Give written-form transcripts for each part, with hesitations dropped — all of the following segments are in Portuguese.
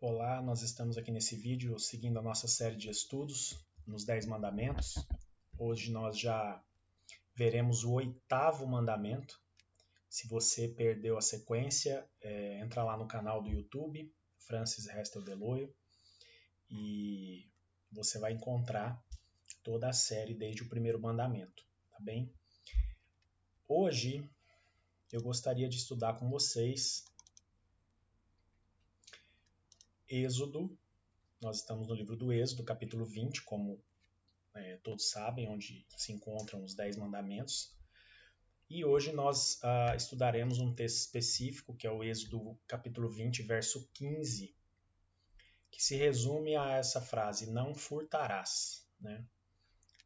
Olá, nós estamos aqui nesse vídeo seguindo a nossa série de estudos nos 10 mandamentos. Hoje nós já veremos o 8º mandamento. Se você perdeu a sequência, entra lá no canal do YouTube, Francis Restel Deloio, e você vai encontrar toda a série desde o primeiro mandamento, tá bem? Hoje eu gostaria de estudar com vocês Êxodo. Nós estamos no livro do Êxodo, capítulo 20, como todos sabem, onde se encontram os 10 mandamentos. E hoje nós estudaremos um texto específico, que é o Êxodo capítulo 20, verso 15, que se resume a essa frase, não furtarás. Né?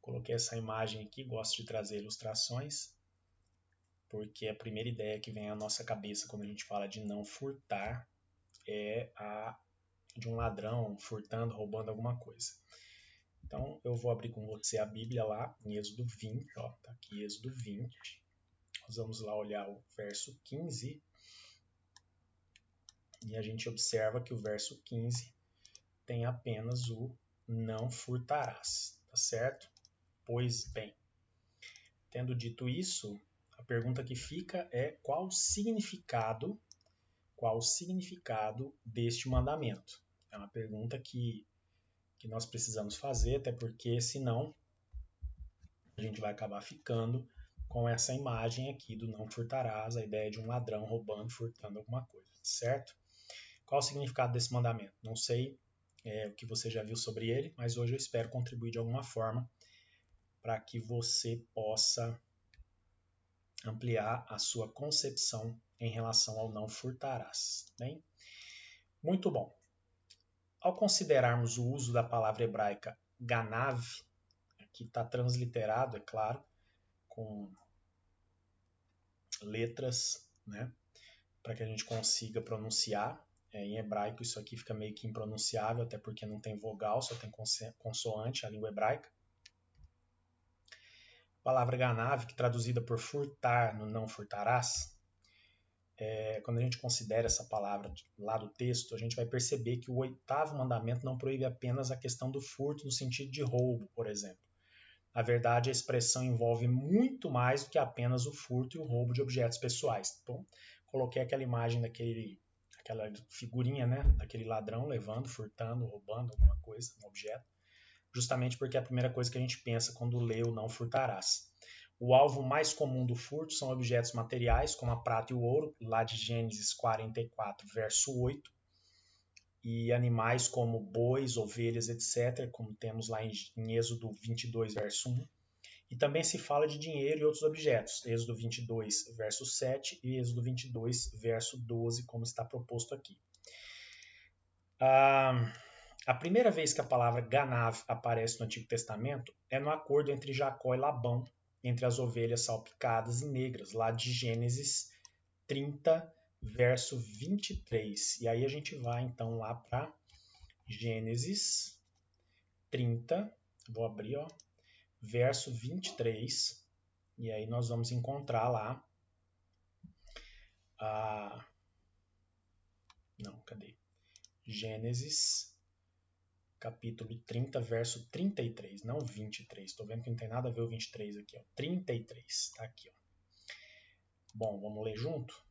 Coloquei essa imagem aqui, gosto de trazer ilustrações, porque a primeira ideia que vem à nossa cabeça quando a gente fala de não furtar é a de um ladrão furtando, roubando alguma coisa. Então, eu vou abrir com você a Bíblia lá em Êxodo 20, ó, tá aqui Êxodo 20. Nós vamos lá olhar o verso 15 e a gente observa que o verso 15 tem apenas o não furtarás, tá certo? Pois bem, tendo dito isso, a pergunta que fica é qual o significado deste mandamento? É uma pergunta que nós precisamos fazer, até porque senão a gente vai acabar ficando com essa imagem aqui do não furtarás, a ideia de um ladrão roubando, furtando alguma coisa, certo? Qual o significado desse mandamento? Não sei o que você já viu sobre ele, mas hoje eu espero contribuir de alguma forma para que você possa ampliar a sua concepção em relação ao não furtarás. Bem? Muito bom. Ao considerarmos o uso da palavra hebraica ganav, que está transliterado, é claro, com letras, né, para que a gente consiga pronunciar. Em hebraico isso aqui fica meio que impronunciável, até porque não tem vogal, só tem consoante, a língua hebraica. A palavra ganav, que traduzida por furtar no não furtarás, quando a gente considera essa palavra lá do texto, a gente vai perceber que o 8º mandamento não proíbe apenas a questão do furto no sentido de roubo, por exemplo. Na verdade, a expressão envolve muito mais do que apenas o furto e o roubo de objetos pessoais. Então, coloquei aquela imagem aquela figurinha, né, daquele ladrão levando, furtando, roubando alguma coisa, um objeto, justamente porque é a primeira coisa que a gente pensa quando lê o não furtarás. O alvo mais comum do furto são objetos materiais, como a prata e o ouro, lá de Gênesis 44, verso 8, e animais como bois, ovelhas, etc., como temos lá em Êxodo 22, verso 1. E também se fala de dinheiro e outros objetos, Êxodo 22, verso 7 e Êxodo 22, verso 12, como está proposto aqui. A primeira vez que a palavra ganav aparece no Antigo Testamento é no acordo entre Jacó e Labão, entre as ovelhas salpicadas e negras, lá de Gênesis 30, verso 23. E aí a gente vai então lá para Gênesis 30, vou abrir, ó, verso 23, e aí nós vamos encontrar lá Gênesis capítulo 30, verso 33, não 23. Estou vendo que não tem nada a ver o 23 aqui, ó. 33, tá aqui, ó. Bom, vamos ler junto?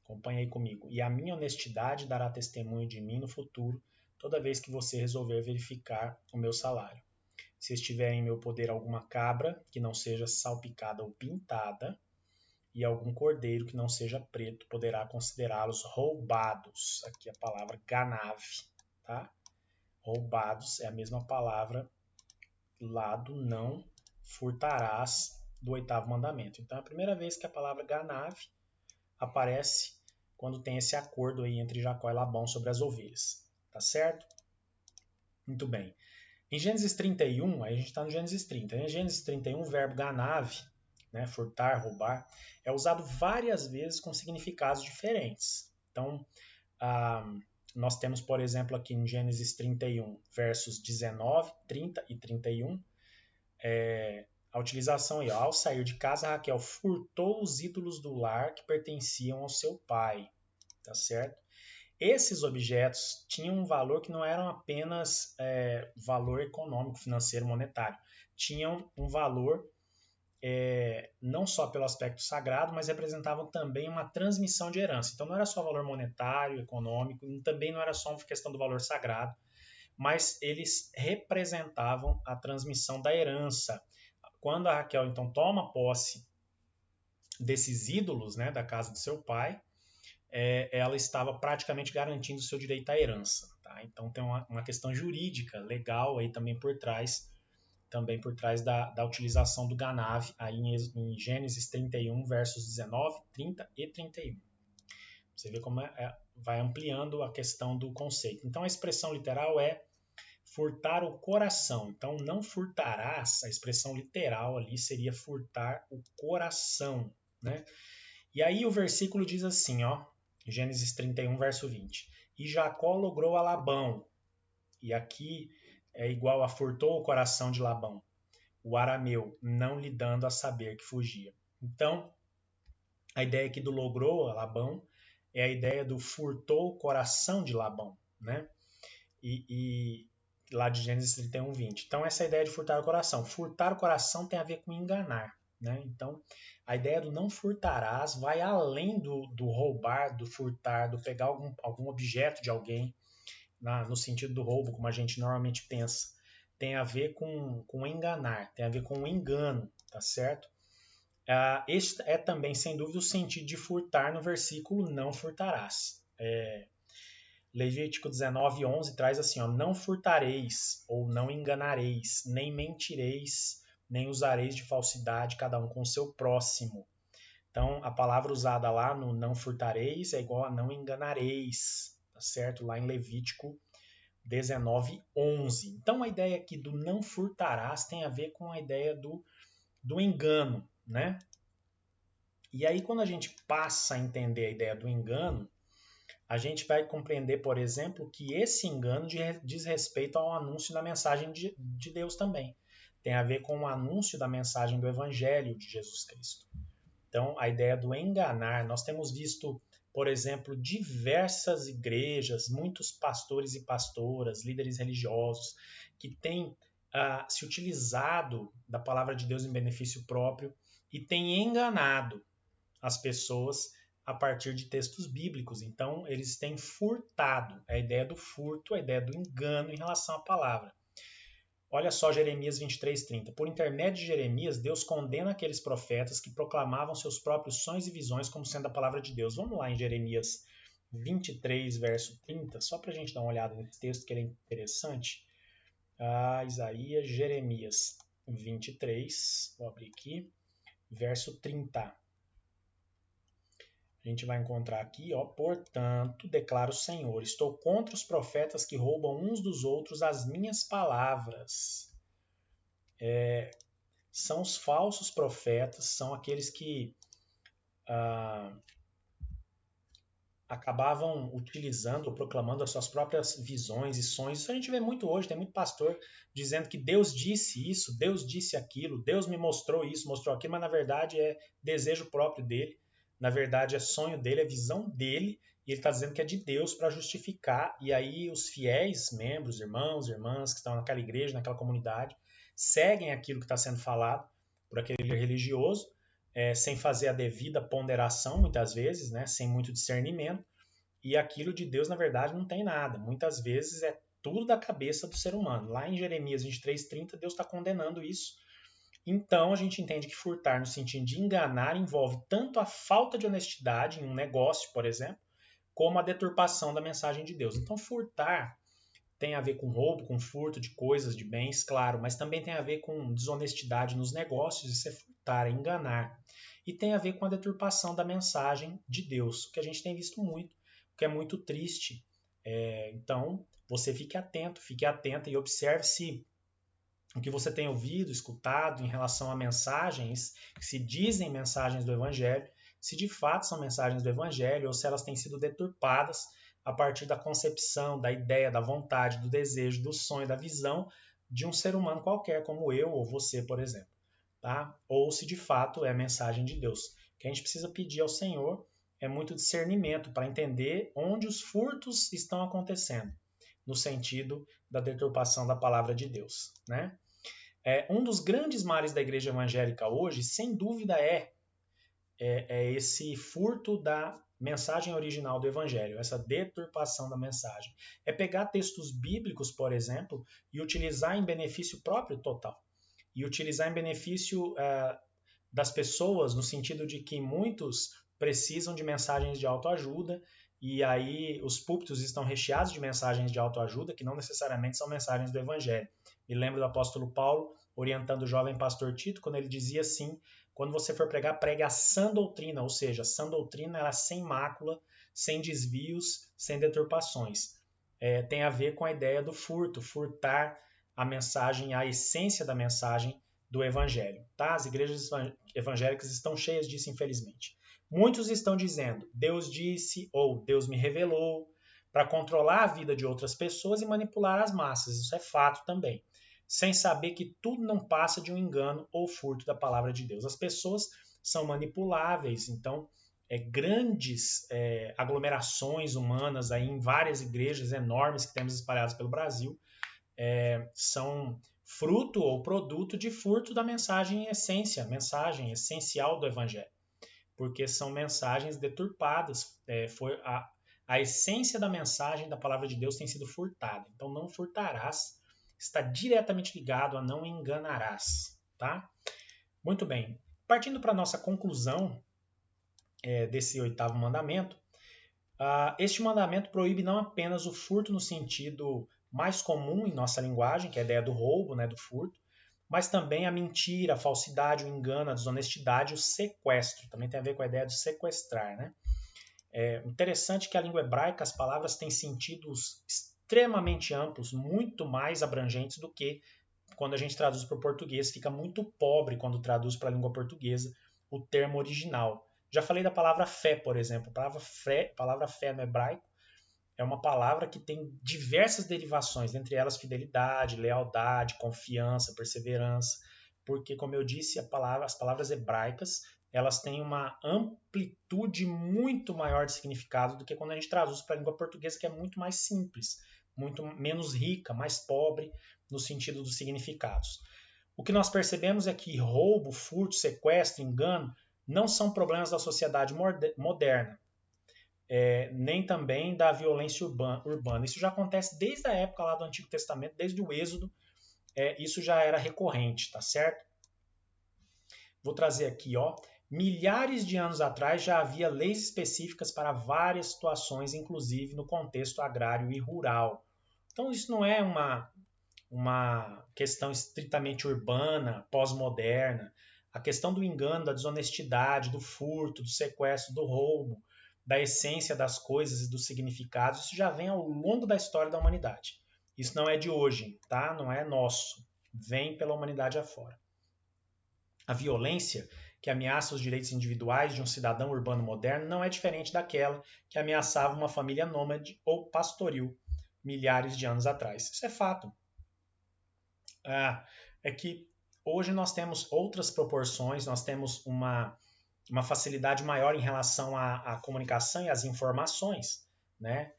Acompanha aí comigo. E a minha honestidade dará testemunho de mim no futuro, toda vez que você resolver verificar o meu salário. Se estiver em meu poder alguma cabra que não seja salpicada ou pintada, e algum cordeiro que não seja preto, poderá considerá-los roubados. Aqui a palavra ganav, tá? Roubados é a mesma palavra lá do não furtarás do 8º mandamento. Então, é a primeira vez que a palavra ganav aparece quando tem esse acordo aí entre Jacó e Labão sobre as ovelhas. Tá certo? Muito bem. Em Gênesis 31, aí a gente está no Gênesis 30. Em Gênesis 31, o verbo ganav, né, furtar, roubar, é usado várias vezes com significados diferentes. Então, nós temos, por exemplo, aqui em Gênesis 31, versos 19, 30 e 31, a utilização aí, ó, ao sair de casa, Raquel furtou os ídolos do lar que pertenciam ao seu pai, tá certo? esses objetos tinham um valor que não era apenas valor econômico, financeiro, monetário. Tinham um valor não só pelo aspecto sagrado, mas representavam também uma transmissão de herança. Então não era só valor monetário, econômico, também não era só uma questão do valor sagrado, mas eles representavam a transmissão da herança. Quando a Raquel então toma posse desses ídolos, né, da casa do seu pai, ela estava praticamente garantindo o seu direito à herança. Tá? Então tem uma questão jurídica, legal aí também por trás da utilização do Ganav aí em Gênesis 31, versos 19, 30 e 31. Você vê como vai ampliando a questão do conceito. Então a expressão literal é furtar o coração. Então não furtarás, a expressão literal ali seria furtar o coração, né? E aí o versículo diz assim, ó, Gênesis 31, verso 20. E Jacó logrou a Labão. E aqui é igual a furtou o coração de Labão, o arameu, não lhe dando a saber que fugia. Então, a ideia aqui do logrou a Labão é a ideia do furtou o coração de Labão, né? E lá de Gênesis 31, 20. Então, essa é a ideia de furtar o coração. Furtar o coração tem a ver com enganar, né? Então, a ideia do não furtarás vai além do roubar, do furtar, do pegar algum objeto de alguém, no sentido do roubo, como a gente normalmente pensa. Tem a ver com enganar, tem a ver com engano, tá certo? Este é também, sem dúvida, o sentido de furtar no versículo não furtarás. Levítico 19, 11 traz assim, ó, não furtareis ou não enganareis, nem mentireis, nem usareis de falsidade, cada um com o seu próximo. Então, a palavra usada lá no não furtareis é igual a não enganareis, tá certo? Lá em Levítico 19, 11. Então, a ideia aqui do não furtarás tem a ver com a ideia do engano, né? E aí, quando a gente passa a entender a ideia do engano, a gente vai compreender, por exemplo, que esse engano diz respeito ao anúncio da mensagem de Deus também. Tem a ver com o anúncio da mensagem do Evangelho de Jesus Cristo. Então, a ideia do enganar, nós temos visto, por exemplo, diversas igrejas, muitos pastores e pastoras, líderes religiosos, que têm se utilizado da palavra de Deus em benefício próprio e têm enganado as pessoas a partir de textos bíblicos. Então, eles têm furtado, a ideia do furto, a ideia do engano em relação à palavra. Olha só Jeremias 23:30. Por intermédio de Jeremias, Deus condena aqueles profetas que proclamavam seus próprios sonhos e visões como sendo a palavra de Deus. Vamos lá em Jeremias 23, verso 30, só para a gente dar uma olhada nesse texto que ele é interessante. Isaías, Jeremias 23, vou abrir aqui, verso 30. A gente vai encontrar aqui, ó, portanto, declara o Senhor, estou contra os profetas que roubam uns dos outros as minhas palavras. São os falsos profetas, são aqueles que acabavam utilizando ou proclamando as suas próprias visões e sonhos. Isso a gente vê muito hoje, tem muito pastor dizendo que Deus disse isso, Deus disse aquilo, Deus me mostrou isso, mostrou aquilo, mas na verdade é desejo próprio dele. Na verdade, é sonho dele, é visão dele, e ele está dizendo que é de Deus para justificar. E aí os fiéis, membros, irmãos, irmãs que estão naquela igreja, naquela comunidade, seguem aquilo que está sendo falado por aquele líder religioso, sem fazer a devida ponderação, muitas vezes, né, sem muito discernimento, e aquilo de Deus, na verdade, não tem nada. Muitas vezes é tudo da cabeça do ser humano. Lá em Jeremias 23:30, Deus está condenando isso. Então, a gente entende que furtar no sentido de enganar envolve tanto a falta de honestidade em um negócio, por exemplo, como a deturpação da mensagem de Deus. Então, furtar tem a ver com roubo, com furto de coisas, de bens, claro, mas também tem a ver com desonestidade nos negócios, isso é furtar, é enganar. E tem a ver com a deturpação da mensagem de Deus, o que a gente tem visto muito, o que é muito triste. Então, você fique atenta e observe se o que você tem ouvido, escutado em relação a mensagens que se dizem mensagens do Evangelho, se de fato são mensagens do Evangelho ou se elas têm sido deturpadas a partir da concepção, da ideia, da vontade, do desejo, do sonho, da visão de um ser humano qualquer, como eu ou você, por exemplo. Tá? Ou se de fato é a mensagem de Deus. O que a gente precisa pedir ao Senhor é muito discernimento para entender onde os furtos estão acontecendo, no sentido da deturpação da palavra de Deus, né? Um dos grandes males da igreja evangélica hoje, sem dúvida, é esse furto da mensagem original do evangelho, essa deturpação da mensagem. É pegar textos bíblicos, por exemplo, e utilizar em benefício próprio total. E utilizar em benefício das pessoas, no sentido de que muitos precisam de mensagens de autoajuda, e aí os púlpitos estão recheados de mensagens de autoajuda, que não necessariamente são mensagens do evangelho. Me lembro do apóstolo Paulo orientando o jovem pastor Tito, quando ele dizia assim: quando você for pregar, pregue a sã doutrina, ou seja, a sã doutrina era sem mácula, sem desvios, sem deturpações. Tem a ver com a ideia do furto, furtar a mensagem, a essência da mensagem do evangelho. Tá? As igrejas evangélicas estão cheias disso, infelizmente. Muitos estão dizendo, Deus disse ou Deus me revelou, para controlar a vida de outras pessoas e manipular as massas. Isso é fato também. Sem saber que tudo não passa de um engano ou furto da palavra de Deus. As pessoas são manipuláveis, então grandes aglomerações humanas aí em várias igrejas enormes que temos espalhadas pelo Brasil são fruto ou produto de furto da mensagem em essência, mensagem essencial do evangelho, porque são mensagens deturpadas, a essência da mensagem da palavra de Deus tem sido furtada. Então não furtarás está diretamente ligado a não enganarás, tá? Muito bem. Partindo para a nossa conclusão desse 8º mandamento, este mandamento proíbe não apenas o furto no sentido mais comum em nossa linguagem, que é a ideia do roubo, né, do furto, mas também a mentira, a falsidade, o engano, a desonestidade, o sequestro. Também tem a ver com a ideia de sequestrar, né? É interessante que a língua hebraica, as palavras têm sentidos extremamente amplos, muito mais abrangentes do que quando a gente traduz para o português. Fica muito pobre quando traduz para a língua portuguesa o termo original. Já falei da palavra fé, por exemplo. A palavra fé no hebraico é uma palavra que tem diversas derivações, entre elas fidelidade, lealdade, confiança, perseverança, porque, como eu disse, as palavras hebraicas elas têm uma amplitude muito maior de significado do que quando a gente traduz para a língua portuguesa, que é muito mais simples, muito menos rica, mais pobre no sentido dos significados. O que nós percebemos é que roubo, furto, sequestro, engano não são problemas da sociedade moderna, nem também da violência urbana. Isso já acontece desde a época lá do Antigo Testamento, desde o Êxodo, isso já era recorrente, tá certo? Vou trazer aqui, ó. Milhares de anos atrás já havia leis específicas para várias situações, inclusive no contexto agrário e rural. Então isso não é uma questão estritamente urbana, pós-moderna. A questão do engano, da desonestidade, do furto, do sequestro, do roubo, da essência das coisas e dos significados, isso já vem ao longo da história da humanidade. Isso não é de hoje, tá? Não é nosso. Vem pela humanidade afora. A violência que ameaça os direitos individuais de um cidadão urbano moderno não é diferente daquela que ameaçava uma família nômade ou pastoril milhares de anos atrás. Isso é fato. É que hoje nós temos outras proporções, nós temos uma facilidade maior em relação à comunicação e às informações, né?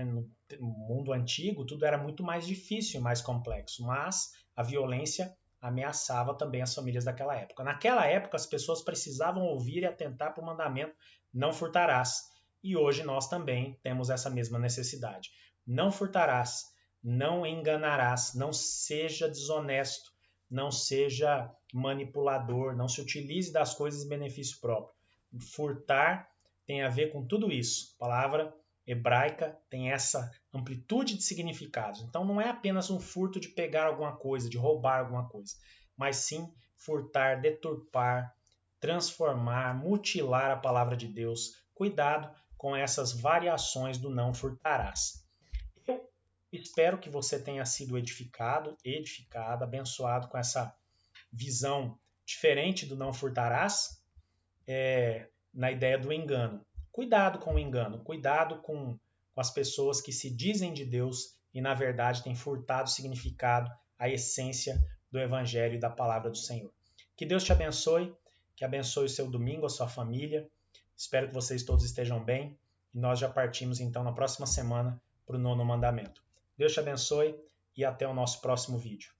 No mundo antigo, tudo era muito mais difícil e mais complexo, mas a violência ameaçava também as famílias daquela época. Naquela época, as pessoas precisavam ouvir e atentar para o mandamento não furtarás. E hoje nós também temos essa mesma necessidade. Não furtarás, não enganarás, não seja desonesto, não seja manipulador, não se utilize das coisas em benefício próprio. Furtar tem a ver com tudo isso. A palavra hebraica tem essa amplitude de significados. Então não é apenas um furto de pegar alguma coisa, de roubar alguma coisa, mas sim furtar, deturpar, transformar, mutilar a palavra de Deus. Cuidado com essas variações do não furtarás. Eu espero que você tenha sido edificado, edificada, abençoado com essa visão diferente do não furtarás, na ideia do engano. Cuidado com o engano, cuidado com as pessoas que se dizem de Deus e, na verdade, têm furtado o significado, a essência do Evangelho e da palavra do Senhor. Que Deus te abençoe, que abençoe o seu domingo, a sua família. Espero que vocês todos estejam bem e nós já partimos então na próxima semana para o 9º mandamento. Deus te abençoe e até o nosso próximo vídeo.